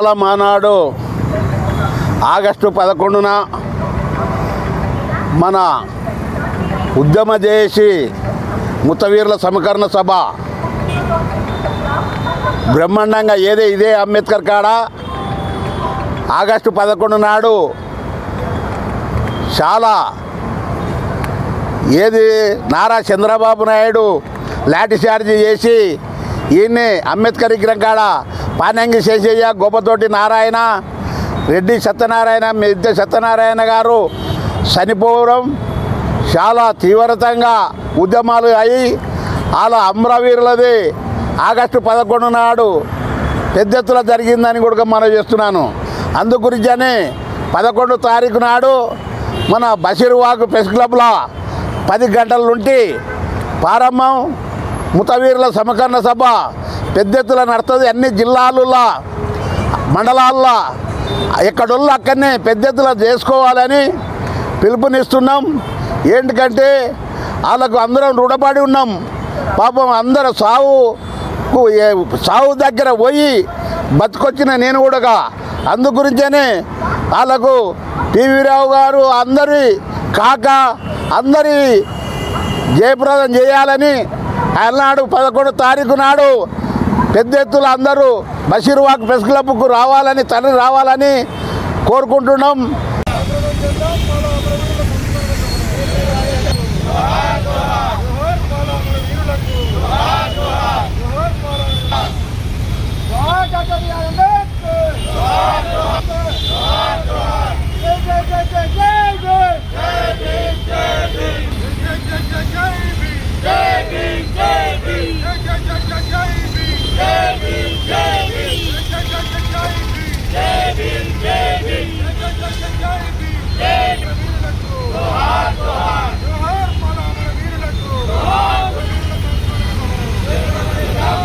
మానాడు August 11న మన ఉద్యమ చేసి ముత్తవీరుల సమకరణ సభ బ్రహ్మాండంగా ఇదే అంబేద్కర్ కాడ ఆగస్టు 11 నాడు చాలా నారా చంద్రబాబు నాయుడు లాఠీ చార్జీ చేసి ఈయన్ని అంబేద్కర్ విగ్రహం కాడ పానంగి శేషయ్య గోపతోటి నారాయణ రెడ్డి సత్యనారాయణ మిద్దె సత్యనారాయణ గారు చనిపోవడం చాలా తీవ్రతంగా ఉద్యమాలు అయ్యి వాళ్ళ అమరవీరులది ఆగస్టు 11 నాడు పెద్ద ఎత్తున జరిగిందని కూడా మనం చేస్తున్నాను. అందు గురించని 11 తారీఖు నాడు మన బషీర్వాగ్ ప్రెస్ క్లబ్లో 10 గంటల నుండి ప్రారంభం ముత్తవీరుల సమకరణ సభ పెద్ద ఎత్తున నడుస్తుంది. అన్ని జిల్లాలలో మండలాల్లో ఎక్కడున్న అక్కడనే పెద్ద ఎత్తున చేసుకోవాలని పిలుపునిస్తున్నాం. ఏంటంటే వాళ్ళకు అందరం రుణపడి ఉన్నాం. పాపం అందరూ సావు దగ్గర పోయి బతుకొచ్చిన నేను కూడా అందు గురించనే వాళ్ళకు పివి రావు గారు అందరి జయప్రదం చేయాలని ఆనాడు 11 తారీఖు నాడు పెద్ద ఎత్తున అందరూ బషీర్వాగ్ ప్రెస్ క్లబ్కు రావాలని రావాలని కోరుకుంటున్నాం. డాక్టర్